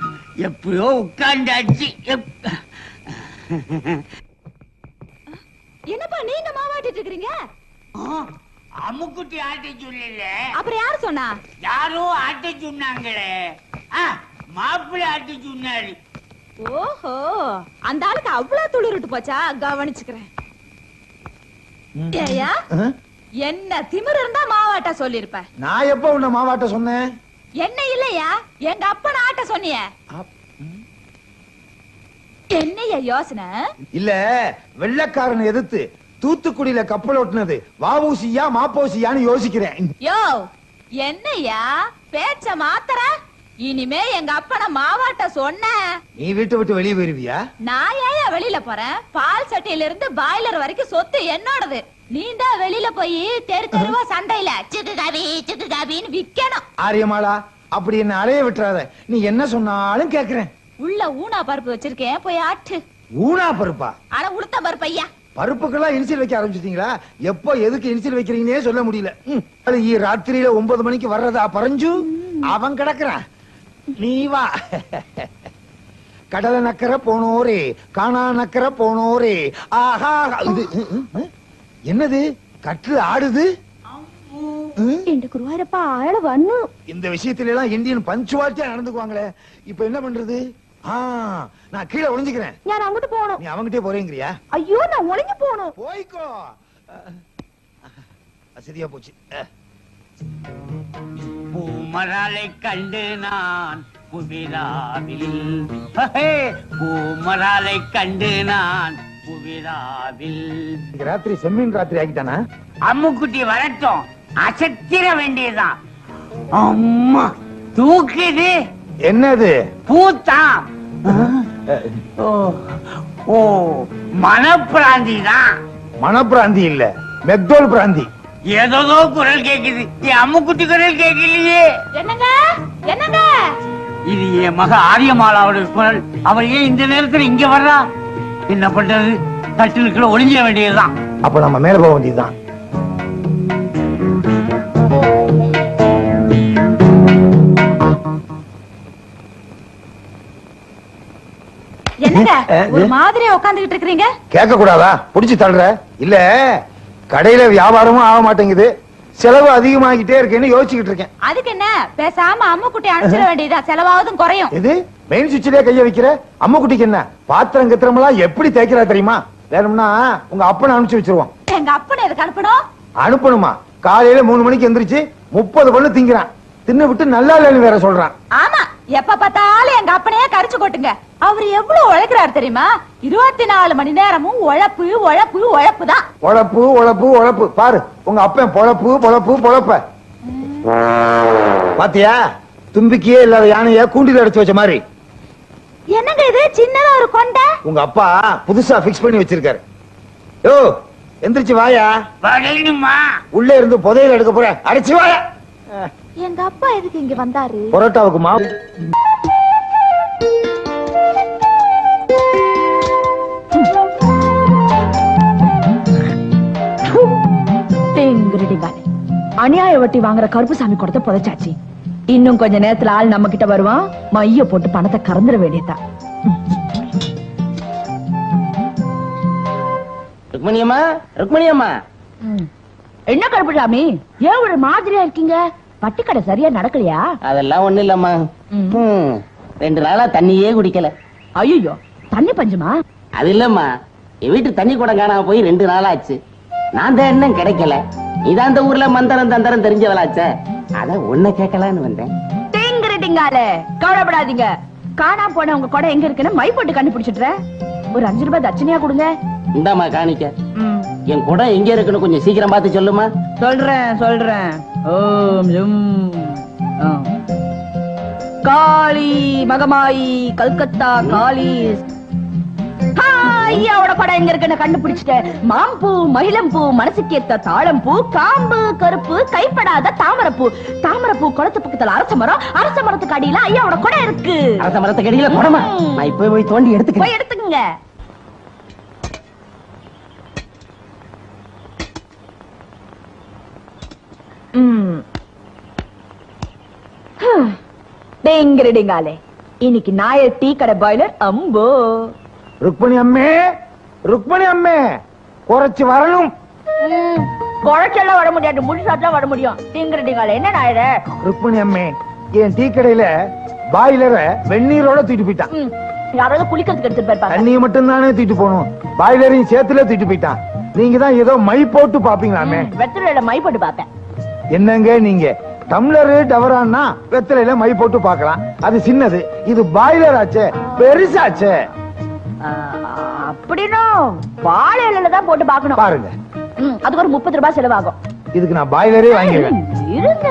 எப்பயோ உட்கார்ந்தாச்சு. என்னப்பா நீங்க மாவாட்டிட்டு இருக்கீங்க? அம்முக்குட்டி ஆட்ட சொல்லல. அப்புறம் யாரு சொன்னா? யாரோ ஆட்ட சொன்னாங்களே. மாப்பிள்ளை ஆட்ட சொன்னாரு. ஓஹோ, அந்த ஆளுக்கு அவ்வளவு துளிருட்டு போச்சா? கவனிச்சுக்கிறேன். ஏயா, என்ன திமிரு இருந்தா மாவாட்ட சொல்லிருப்ப. நான் எப்ப உன்ன மாவாட்ட சொன்னேன்? என்ன இல்லையா, எங்க அப்பன ஆட்ட சொன்னிய. என்னைய யோசனை? இல்ல வெள்ளக்காரனை எதிர்த்து தூத்துக்குடியில கப்பல் ஓட்டுனது வாவூசியா மாப்போசியான்னு யோசிக்கிறேன். யோ என்னையா பேச்ச மாத்தற? இனிமே எங்க அப்பனை மாவாட்ட சொன்ன நீ வீட்டை விட்டு வெளியே போயிருவியா? நான் ஏன் வெளியில போறேன்? பால் சட்டியில இருந்து பாய்லர் வரைக்கும் சொத்து என்னோடது. நீண்டா வெளியில போய் தெரு தெருவா சண்டையில சிக்கு காபின்னு விக்கணும். ஆரியமாளா, அப்படி என்ன அலைய விட்டுறாத. நீ என்ன சொன்னாலும் கேக்குறேன். உள்ள ஊனா பருப்பு வச்சிருக்கேன், போய் ஆட்டு. ஊனா பருப்பா? ஆனா உளுத்த பருப்பு ஐயா. பருப்புக்கெல்லாம் இனிஷியல் வைக்க ஆரம்பிச்சிட்டீங்களா? எப்போ எதுக்கு இனிஷியல் வைக்கிறீங்கன்னே சொல்ல முடியல. அது ராத்திரியில 9 மணிக்கு வர்றதா பறஞ்சு அவன் கிடக்குறான். நீ வா. கடலை நக்கர போனோரே, காணா நக்கர போனோரே. ஆஹா, இது என்னது? கற்று ஆடுது. குருவாரப்பா ஆள வண்ணு. இந்த விஷயத்துல எல்லாம் இந்தியன் பஞ்சுவாலிட்டியா நடந்துக்குவாங்களே. இப்ப என்ன பண்றது? நான் கீழே ஒளிஞ்சுக்கிறேன். நான் அங்கிட்டு போகணும். நீ அவங்கிட்டே போறேங்கிறியா? ஐயோ நான் ஒளிஞ்சு போகணும். போய்க்கோ. சரியா போச்சு. பூமராலை கண்டு நான் புவிராவில், பூமராலை கண்டு நான் புவிராவில். ராத்திரி செம்மீன் ராத்திரி ஆகிட்டானா? அம்முக்குட்டி வரட்டும், அசத்திர வேண்டியதுதான். அம்மா தூக்குது. என்னது? பூத்தான். ஓ மனப்பிராந்தி தான். மனப்பிராந்தி இல்ல, மெக்டோல் பிராந்தி. ஏதோ குரல் கேக்குது, என் அம்முக்குட்டி குரல் கேட்கலையே. என்னங்க என்னங்க? இது என் மக ஆரியமாலாவோட குரல். அவள் ஏன் இந்த நேரத்துல இங்க வர்றா? என்ன பண்றது? கட்டிலுக்குள்ள ஒளிஞ்சிட வேண்டியதுதான். அப்ப நம்ம மேல போக வேண்டியதுதான். என்னங்க ஒரு மாதிரி உட்கார்ந்துகிட்டு இருக்கீங்க? கேட்க கூடாதா? புடிச்சு தள்ளுற? இல்ல, கடையில வியாபாரமும் ஆக மாட்டேங்குது, செலவு அதிகமாகிட்டே இருக்கேன்னு யோசிச்சுக்கிட்டு இருக்கேன். அதுக்கு என்ன, பேசாம அம்முக்குட்டி அனுப்பிச்சிட வேண்டியதா, செலவாவதும் குறையும். இது மெயின் சுவிட்சிலே கைய வைக்கிற. அம்மா குட்டிக்கு என்ன பாத்திரம் கத்திரமெல்லாம் எப்படி தேய்க்கிறா தெரியுமா? வேணும்னா உங்க அப்பனை அனுப்பிச்சு வச்சிருவோம். எங்க அப்பனை எதுக்கு அனுப்பணும்? அனுப்பணுமா? காலையில 3 மணிக்கு எந்திரிச்சு 30 பண்ணு திங்கிறான். தின்னு விட்டு நல்லா இல்லைன்னு வேற சொல்றான். ஆமா, எப்ப பார்த்தாலும் எங்க அப்பனையே கரிச்சு கொட்டுங்க. அவர் எவ்வளவு உழைக்கிறாரு தெரியுமா? 24 மணி நேரமும் உழைப்பு உழைப்பு உழைப்பு தான். உழைப்பு உழைப்பு உழைப்பு. பாரு உங்க அப்பன் பொழப்பு பொழப்பு பொழப்ப பாத்தியா? தும்பிக்கையே இல்லாத யானைய கூண்டில அடைச்சு வச்ச மாதிரி. என்னங்க இது சின்னதா ஒரு கொண்டை? உங்க அப்பா புதுசா பிக்ஸ் பண்ணி வச்சிருக்காரு. யோ எந்திரிச்சு வாயா. வரணுமா? உள்ளே இருந்து புதையல் எடுக்க போற. அடைச்சு வாயா. எங்க அப்பா எதுக்கு இங்க வந்தாரு? பரோட்டாவுக்கு மாவு. அநியாய வட்டி வாங்குற கருப்புசாமி கொடுத்த புதைச்சாச்சு. இன்னும் கொஞ்ச நேரத்துல ஆள் நம்ம கிட்ட வருவான். மைய போட்டு பணத்தை கறந்துட வேண்டியதா. ருக்மணியம்மா, ருக்மணியம்மா. என்ன கருப்புசாமி, ஏன் ஒரு மாதிரியா இருக்கீங்க? பட்டிக்கடை சரியா நடக்கலையா? அதெல்லாம் ஒண்ணு இல்லம்மா. 2 நாளா தண்ணியே குடிக்கல. ஐயோ, தண்ணி பஞ்சமா? அது இல்லம்மா, என் வீட்டு தண்ணி குடம் காணாம போய் 2 நாள் ஆச்சு. நான் தான் இன்னும் கிடைக்கல. இதான் அந்த ஊர்ல மந்திரம் தந்திரம் தெரிஞ்சவளாச்ச, அத உன்னை கேட்கலான்னு வந்தேன். கவலைப்படாதீங்க. காணாம போன உங்க குடம் எங்க இருக்குன்னு மை போட்டு கண்டுபிடிச்சிடுறேன். ஒரு 5 ரூபாய் தட்சணையா கொடுங்க. இந்தாமா காணிக்க. என் குடம் எங்க இருக்குன்னு கொஞ்சம் சீக்கிரம் பார்த்து சொல்லுமா. சொல்றேன். ஓம் ஜும் காளி மகமாயி கல்கத்தா காளி. ஐயாவோட படம் எங்க இருக்குன்னு கண்டுபிடிச்சிட்டேன். மாம்பூ மகிழம்பூ மனசுக்கேத்த தாழம்பூ காம்பு கருப்பு கைப்படாத தாமரப்பூ. தாமரப்பூ குளத்து பக்கத்துல அரச மரம். அரச மரத்துக்கு அடியில ஐயாவோட குடம் இருக்கு. அரச மரத்துக்கு அடியில குடமா? நான் இப்ப போய் தோண்டி எடுத்துக்கங்க. டேங்கிரிடிங்காலே, இன்னைக்கு நாய டீ கடை பாய்லர் அம்போ. ருக்மணி அம்மே, ருக்மணி அம்மே, குறைச்சு வரணும். குறைச்செல்லாம் வர முடியாது, முழுசாத்தான் வர முடியும். டீங்கிரிடிங்காலே, என்ன நாயர? ருக்மணி அம்மே, என் டீ கடையில பாய்லரை வெந்நீரோட தூக்கிட்டு போயிட்டான். யாராவது குளிக்கிறதுக்கு எடுத்துட்டு போயிருப்பாங்க. தண்ணியை மட்டும் தானே தூக்கிட்டு போகணும், பாய்லரையும் சேர்த்துல தூக்கிட்டு போயிட்டான். நீங்க தான் ஏதோ மை போட்டு பாப்பீங்களாமே. வெத்தலையில மை போட்டு பாப்பேன். என்னங்க நீங்க? டம்ளரு டவரான்னா வெத்தலையில மை போட்டு பாக்கலாம், அது சின்னது. இது பாய்லர் ஆச்சே, பெருசாச்சே. அப்படின்னா வாழை இலையில தான் போட்டு பார்க்கணும். பாருங்க, அதுக்கு ஒரு 30 ரூபாய் செலவாகும். இதுக்கு நான் பாய்லரே வாங்கிடுவேன். இருங்க,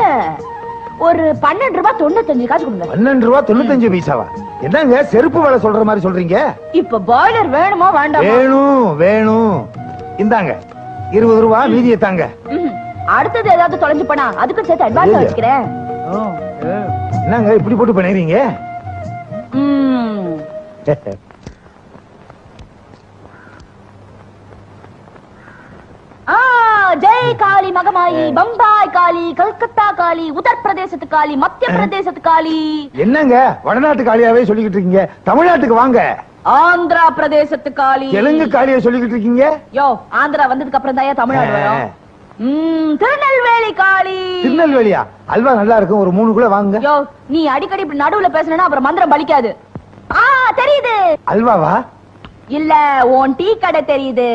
ஒரு 12 ரூபாய் 95 காசு கொடுங்க. 12 ரூபாய் 95 பைசாவா? என்னங்க செருப்பு வேலை சொல்ற மாதிரி சொல்றீங்க? இப்ப பாய்லர் வேணுமா வேண்டாமா? வேணும் வேணும். இந்தாங்க 20 ரூபாய், மீதியை தாங்க. அடுத்தது ஏதாவது தொலைஞ்சு போனா அதுக்கும் சேர்த்து அட்வான்ஸ் வச்சுக்கிறேன். என்னங்க இப்படி போட்டு பண்ணிடுறீங்க? ஜெய் காளி மகமாயி, பம்பாய் காளி, கல்கத்தா காளி, உத்தரப்பிரதேசத்து காளி, மத்திய பிரதேசத்து காளி. என்னங்க வடநாட்டு காளியாவே சொல்லிக்கிட்டு இருக்கீங்க? தமிழ்நாட்டுக்கு வாங்க. ஆந்திரா பிரதேசத்து காளி. தெலுங்கு காளியா சொல்லிக்கிட்டு இருக்கீங்க? யோ, ஆந்திரா வந்ததுக்கு அப்புறம் தான் தமிழ்நாடு வரும். திருநெல்வேலி காளி. திருநெல்வேலியா? அல்வா நல்லா இருக்கும், ஒரு 3 கூட வாங்க. யோ, நீ அடிக்கடி இப்படி நடுவுல பேசணும்னா அப்புறம் மந்திரம் பலிக்காது. தெரியுது. அல்வாவா? இல்ல, உன் டீ கடை தெரியுது.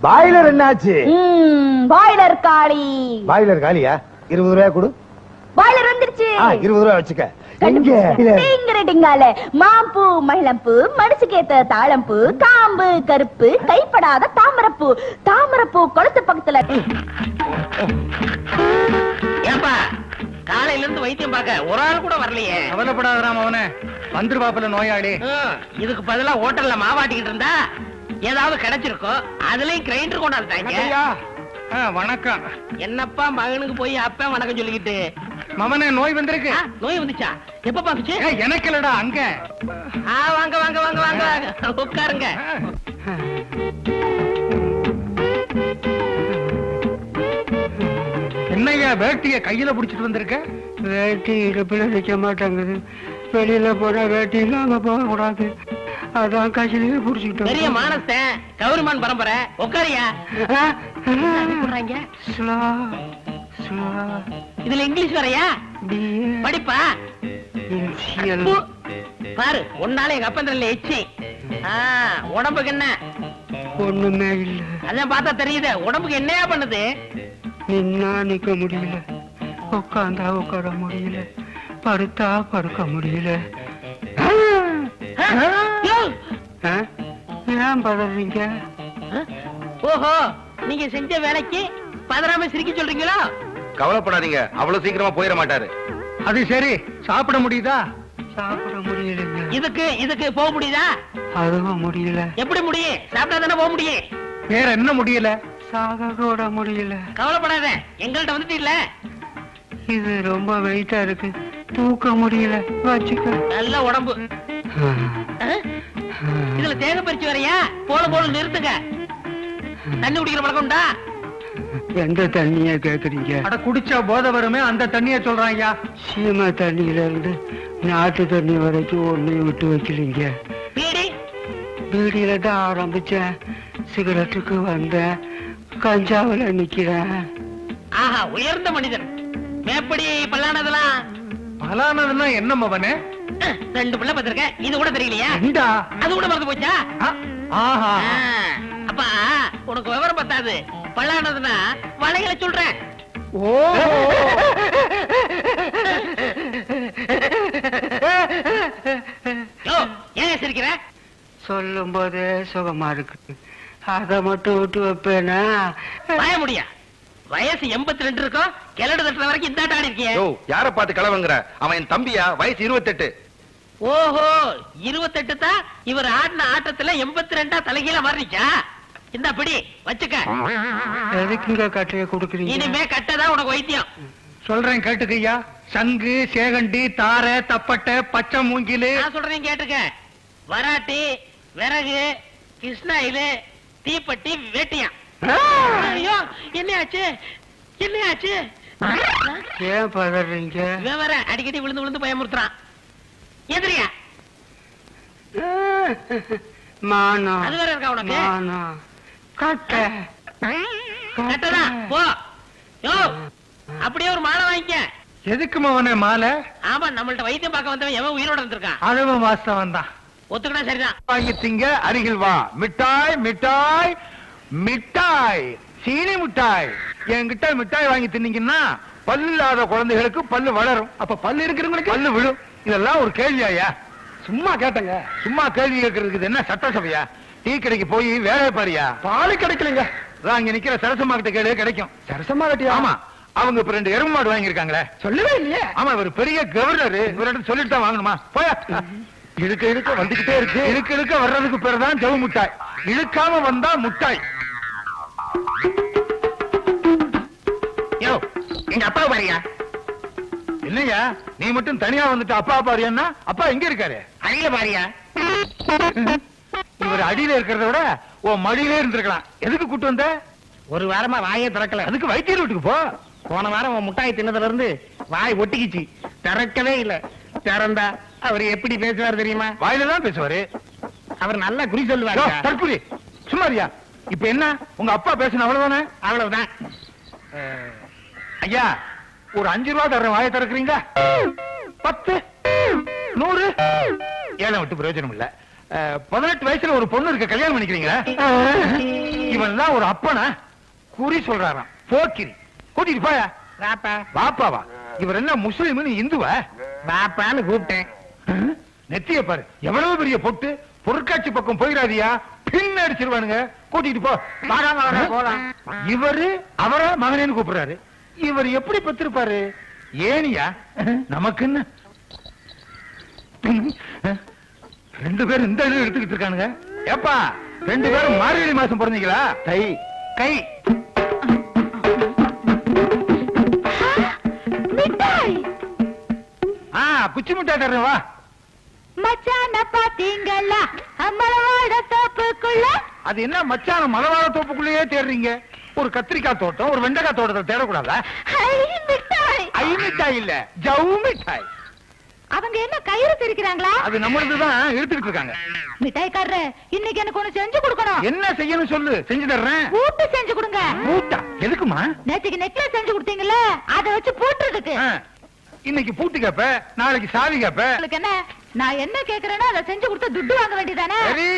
பாய்லர் என்னாச்சு? பாய்லர் காளி. பாய்லர் காளியா? 20 ரூபாய் கொடு. பாய்லர் வந்துருச்சு. 20 ரூபாய் வச்சுக்க. டிங்கால மாம்பூ, மகிழம்பூ, மனசுக்கேத்த தாழம்பூ, காம்பு கருப்பு, கைப்படாத தாமரப்பூ. தாமரப்பூ குளத்து பக்கத்துல. ஏப்பா, காலையில இருந்து வைத்தியம் பார்க்க ஒரு ஆள் கூட வரலையே. கவலைப்படாதராம், அவனே வந்துருவாப்புல நோயாளி. இதுக்கு பதிலா ஹோட்டல்ல மாவாட்டிக்கிட்டு இருந்தா ஏதாவது கிடைச்சிருக்கும். அதுலயும் கிரைண்டர் கொண்டாந்துட்டாங்க. வணக்கம். என்னப்பா மகனுக்கு போய் அப்ப வணக்கம் சொல்லிக்கிட்டு? மவனே, நோய் வந்திருக்கு. நோய் வந்துச்சா? எப்ப பாத்துச்சு? எனக்கு இல்லடா, அங்க. வாங்க வாங்க வாங்க வாங்க உட்காருங்க. என்னையா வேட்டிய கையில புடிச்சிட்டு வந்திருக்க? வேட்டி இடுப்புல நிக்க மாட்டாங்குது. வெளியில போனா வேட்டி இல்லாம போக கூடாது. அதான் கையிலேயே புடிச்சுக்கிட்டோம். பெரிய மானஸ்தன், கௌரிமான் பரம்பரை. உட்காரியா. இதுல இங்கிலீஷ் வரையா? படிப்பா பாரு. ஒன்னால எங்க அப்பந்தல எச்சி. உடம்புக்கு என்ன? ஒண்ணுமே இல்ல. அதான் பார்த்தா தெரியுது. உடம்புக்கு என்னையா பண்ணுது? நின்னா நிக்க முடியல, உட்காந்தா உட்கார முடியல, படுத்தா படுக்க முடியல. ஏன் பதறீங்க? ஓஹோ, நீங்க செஞ்ச வேலைக்கு பதறாம சிரிக்க சொல்றீங்களா? கவலைப்படாதீங்க, அவ்வளவு சீக்கிரமா போயிட மாட்டாரு. அது சரி, சாப்பிட முடியுதா? சாப்பிட முடியலைங்க. இதுக்கு போக முடியுதா? அதுவும் முடியல. எப்படி முடியும்? சாப்பிட்டா தானே போக முடியும். வேற என்ன முடியல? சாக கூட முடியல. கவலைப்படாத, எங்கள்கிட்ட வந்துட்டு இல்ல. இது ரொம்ப வெயிட்டா இருக்கு, தூக்க முடியல. வச்சுக்க. நல்ல உடம்பு. இதுல தேங்க பறிச்சு வரையா? போல நிறுத்துங்க. தண்ணி குடிக்கிற பழக்கம் உண்டா? எந்த தண்ணிய கேக்குறீங்க? அட, குடிச்சா போதை வருமே, அந்த தண்ணிய சொல்றாங்க. சீமை தண்ணியில இருந்து நாட்டு தண்ணி வரைக்கும் ஒன்னையும் விட்டு வைக்கலீங்க. பீடி? பீடியில தான் ஆரம்பிச்சேன், சிகரெட்டுக்கு வந்தேன், கஞ்சாவில நிக்கிறேன். ஆஹா, உயர்ந்த மனிதன். மேப்படி பல்லானதெல்லாம்? பலானதுன்னா என்ன மவனே? 2 பிள்ளை பத்திருக்க, இது கூட தெரியலையா? அது கூட மறந்து போச்சா? ஆஹா, அப்பா உனக்கு விவரம் பத்தாது. பல்லானதுன்னா வளைகளை சொல்றேன். ஓ, ஏன் சிரிக்கிற? சொல்லும் போதே சுகமா இருக்கு, அத மட்டும் விட்டு வைப்பேனா? வாய முடியா? வயசு 82 இருக்கும், கிளடு தட்டுற வரைக்கும் இந்த ஆடி இருக்கிய. யார பார்த்து கிளவுங்கிற? அவன் என் தம்பியா, வயசு 28. ஓஹோ, 28 தான். இவர் ஆடின ஆட்டத்துல 82 தலைகீழ மாறிச்சா? இந்த பிடி வச்சுக்க. எதுக்குங்க கட்டைய கொடுக்குறீங்க? இனிமே கட்டதான் உனக்கு வைத்தியம். சொல்றேன் கேட்டுக்கையா. சங்கு, சேகண்டி, தாரை, தப்பட்டை, பச்சை மூங்கிலு. நான் சொல்றேன் கேட்டுக்க. வராட்டி, விறகு, கிருஷ்ணாயிலு, தீப்பட்டி, வேட்டியான். ஐயோ, என்னையாச்சு? ஏன் பதறீங்க? விவரம் அடிக்கடி விழுந்து பயமுறுத்துறான். எதிரியா? மானம். அது வேற இருக்கா உனக்கு? மானம். கட்டதான் போ. யோ, அப்படியே ஒரு மாலை வாங்கிக்க. எதுக்கு மவனே மாலை? ஆமா, நம்மள்ட்ட வைத்தியம் பார்க்க வந்தவன் எவன் உயிரோட இருந்திருக்கான். அதுவும் வாஸ்தவம் தான். ஒத்துக்கிட்டா சரிதான். வாங்கி திங்க, அருகில் வா. மிட்டாய் மிட்டாய் மிட்டாய், சீனி மிட்டாய். என்கிட்ட மிட்டாய் வாங்கி தின்னீங்கன்னா பல்லு இல்லாத குழந்தைகளுக்கு பல்லு வளரும். அப்ப பல்லு இருக்கிறவங்களுக்கு பல்லு விழும். இதெல்லாம் ஒரு கேள்வியாயா? சும்மா கேட்டங்க. சும்மா கேள்வி கேட்கறதுக்கு இது என்ன சட்டசபையா? டீ கடைக்கு போய் வேலையை பாரியா? பால் கிடைக்கலங்க. அதான் அங்க நிக்கிற சரசம்மா கிட்ட கேளு, கிடைக்கும். சரசமா கட்டியா? ஆமா, அவங்க இப்ப 2 எருமை மாடு வாங்கியிருக்காங்களே. சொல்லவே இல்லையே. ஆமா, இவர் பெரிய கவர்னர், இவர்கிட்ட சொல்லிட்டு தான் வாங்கணுமா? போயா. இழுக்க இழுக்க வந்துகிட்டே இருக்கு. இழுக்க இழுக்க வர்றதுக்கு பேர் தான் ஜவு முட்டாய். இழுக்காம வந்தா முட்டாய். யோ, எங்க அப்பா பாரியா? என்னையா நீ மட்டும் தனியா வந்துட்டு அப்பா பாரியான்னா? அப்பா எங்க இருக்காரு? அடியில பாரியா? இவர் அடியில இருக்கிறத விட உன் மடியிலே இருந்திருக்கலாம். எதுக்கு கூட்டு வந்த? ஒரு வாரமா வாயே திறக்கல. அதுக்கு வைத்தியர் வீட்டுக்கு போ. போன வாரம் உன் முட்டாய் தின்னதுல இருந்து வாய் ஒட்டிக்கிச்சு, திறக்கவே இல்ல. திறந்தா அவர் எப்படி பேசுவார் தெரியுமா? வாயில தான் பேசுவாரு. அவர் நல்லா குறி சொல்லுவாரு. யோ, தற்குறி சும்மாரியா? இப்ப என்ன உங்க அப்பா பேசுன அவ்வளவுதானே? அவ்வளவுதான். ஐயா, ஒரு 5 ரூபா தர்றேன், வாயை திறக்கிறீங்களா? 10 100 ஏழை விட்டு பிரயோஜனம் இல்ல. 18 வயசுல ஒரு பொண்ணு இருக்க, கல்யாணம் பண்ணிக்கிறீங்களா? இவன் தான் ஒரு அப்பனா? குறி சொல்றாராம், போக்கிரி. கூட்டிட்டு போயா. வாப்பா. பாப்பாவா? இவர் என்ன முஸ்லிம் இந்துவா? வாப்பான்னு கூப்பிட்டேன். நெத்திய பாரு, எவ்வளவு பெரிய பொட்டு. பொருட்காட்சி பக்கம் போயிடாதியா, பின் அடிச்சிருவானுங்க. கூட்டிட்டு போ. போலாம். இவரு அவரை மகனேன்னு கூப்பிடுறாரு. இவர் எப்படி பெற்றிருப்பாரு? ஏனியா நமக்குன்னு 2 பேரும் இந்த இது எடுத்துக்கிட்டு இருக்கானுங்க. ஏப்பா, 2 பேரும் மார்கழி மாசம் பிறந்தீங்களா? தை கை மிட்டாய். குச்சி மிட்டாய் தர்றேன், வா. மச்சான பாத்தீங்களா அம்மளவாட தோப்புக்குள்ள? அது என்ன மச்சான மலவாழ தோப்புக்குள்ளேயே தேடுறீங்க? ஒரு கத்திரிக்காய் தோட்டம், ஒரு வெண்டைக்காய் தோட்டத்தை தேடக்கூடாதா? மிட்டாய். ஐ மிட்டாய் இல்ல, ஜவு மிட்டாய். அவங்க என்ன கயிறு திரிக்கிறாங்களா? அது நம்மளுதுதான், எடுத்துக்கிட்டு இருக்காங்க. மிட்டாய்க்காரரு, இன்னைக்கு எனக்கு ஒண்ணு செஞ்சு கொடுக்கணும். என்ன செய்யணும் சொல்லு, செஞ்சு தர்றேன். பூட்டு செஞ்சு கொடுங்க. பூட்டா? எதுக்குமா? நேத்துக்கு நெக்லஸ் செஞ்சு கொடுத்தீங்கல்ல, அதை வச்சு பூட்டுறதுக்கு. இன்னைக்கு பூட்டு கேப்ப, நாளைக்கு சாவி கேப்ப. உங்களுக்கு என்ன, நான் என்ன கேக்குறேனோ அதை செஞ்சு கொடுத்து துட்டு வாங்க வேண்டியதானே? சரி.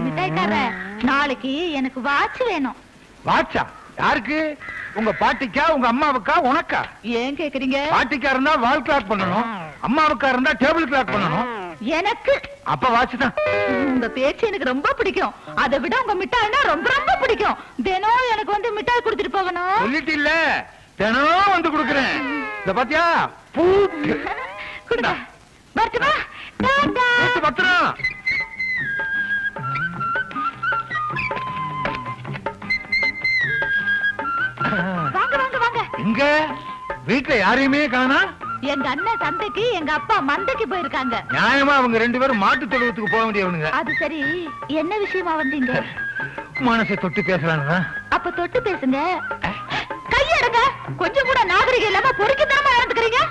மிட்டாய்க்காரரு, நாளைக்கு எனக்கு வாட்ச் வேணும். வாட்சா? யாருக்கு? உங்க பாட்டிக்கா, உங்க அம்மாவுக்கா, உனக்கா? ஏன் கேக்குறீங்க? பாட்டிக்கா இருந்தா வால் கிளாக் பண்ணணும், அம்மாவுக்கா இருந்தா டேபிள் கிளாக் பண்ணணும். எனக்கு அப்ப வாட்ச் தான். உங்க பேச்சு எனக்கு ரொம்ப பிடிக்கும். அதை விட உங்க மிட்டாய்னா ரொம்ப ரொம்ப பிடிக்கும். தினம் எனக்கு வந்து மிட்டாய் கொடுத்துட்டு போகணும். சொல்லிட்டு இல்ல, தினம் வந்து கொடுக்குறேன். இந்த பாத்தியா பூட்டு. கொடுங்க. வரட்டுமா? டாடா. பூட்டு பத்திரம். வாங்க வாங்க வாங்க. எங்க வீட்டுல யாரையுமே காணா? எங்க அண்ணன் சந்தைக்கு, எங்க அப்பா மந்தைக்கு போயிருக்காங்க. நியாயமா அவங்க 2 பேரும் மாட்டு தொழுவத்துக்கு போக வேண்டியவனுங்க. அது சரி, என்ன விஷயமா வந்தீங்க? மனசை தொட்டு பேசலான்னு. அப்ப தொட்டு பேசுங்க. கையெடுங்க. கொஞ்சம் கூட நாகரிகம் இல்லாம பொறுக்கித்தாம நடந்துக்கிறீங்க.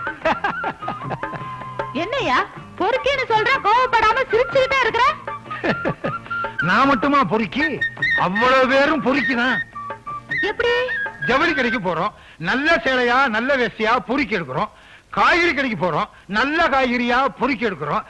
என்னையா பொறுக்கின்னு சொல்ற, கோவப்படாம சிரிச்சுக்கிட்டே இருக்கிற? நான் மட்டுமா பொறுக்கி? அவ்வளவு பேரும் பொறுக்கிதான். எப்படி? ஜவுளி கடைக்கு போறோம், நல்ல சேலையா நல்ல வேஷ்டியா பொறுக்கி எடுக்கிறோம். காய்கறி கடைக்கு போறோம், நல்ல காய்கறியா பொறுக்கி எடுக்கிறோம்.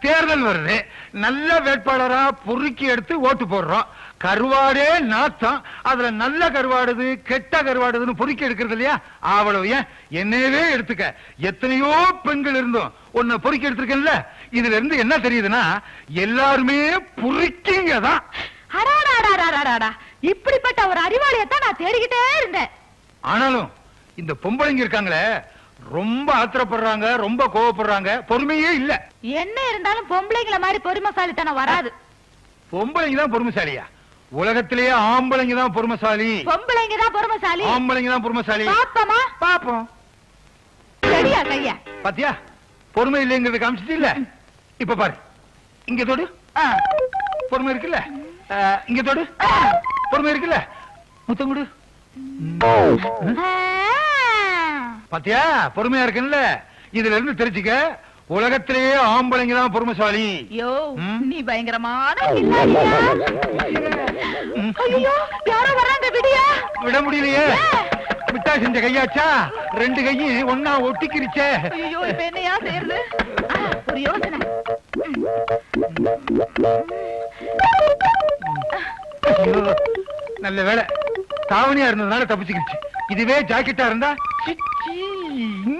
தேர்தல் வருது, நல்ல வேட்பாளரா பொறுக்கி எடுத்து ஓட்டு போடுறோம். கருவாடே நாத்தம், அதுல நல்ல கருவாடுது கெட்ட கருவாடுதுன்னு பொறுக்கி எடுக்கிறது இல்லையா? அவ்வளவு. ஏன் என்னவே எடுத்துக்க, எத்தனையோ பெண்கள் இருந்தும் உன்னை பொறுக்கி எடுத்திருக்கேன்ல. இதுல இருந்து என்ன தெரியுதுன்னா, எல்லாருமே பொறுக்கிங்க தான். இப்படிப்பட்ட ஒரு அறிவாளியத்தான் நான் தேடிக்கிட்டே இருந்தேன். ஆனாலும் இந்த பொம்பளைங்க இருக்காங்களே, ரொம்ப ஆத்திரப்படுறாங்க, ரொம்ப கோவப்படுறாங்க, பொறுமையே இல்ல. என்ன இருந்தாலும் பொம்பளைங்கள மாதிரி பொறுமைசாலித்தனம் வராது. பொம்பளைங்க தான் பொறுமைசாலியா? உலகத்திலேயே ஆம்பளைங்க தான் பொறுமைசாலி. பொம்பளைங்க தான் பொறுமைசாலி. ஆம்பளைங்க தான் பொறுமைசாலி. பாப்பமா பாப்போம். சரியா கையா? பாத்தியா, பொறுமை இல்லைங்கிறது காமிச்சிட்டு இல்ல. இப்ப பாரு, இங்க தொடு. பொறுமை இருக்குல்ல? இங்க தொடு. பொறுமை இருக்குல்ல? முத்தம் கொடு. பாத்தியா, பொறுமையா இருக்குல்ல? இதுல இருந்து தெரிஞ்சுக்க, உலகத்திலேயே ஆம்பளைங்க தான் பொறுமைசாலி. யோ, நீ பயங்கரமான கில்லாடியா. ஐயோ, யாரோ வராங்க, விடியா? விட முடியலையே. மிட்டாய் செஞ்ச கையாச்சா, 2 கையும் ஒன்னா ஒட்டிக்கிருச்சே. ஐயோ, இப்ப என்னையா செய்யறது? ஒரு யோசனை. நல்ல வேலை, தாவணியா இருந்ததுனால தப்பிச்சுக்கிச்சு. இதுவே ஜாக்கெட்டா இருந்தா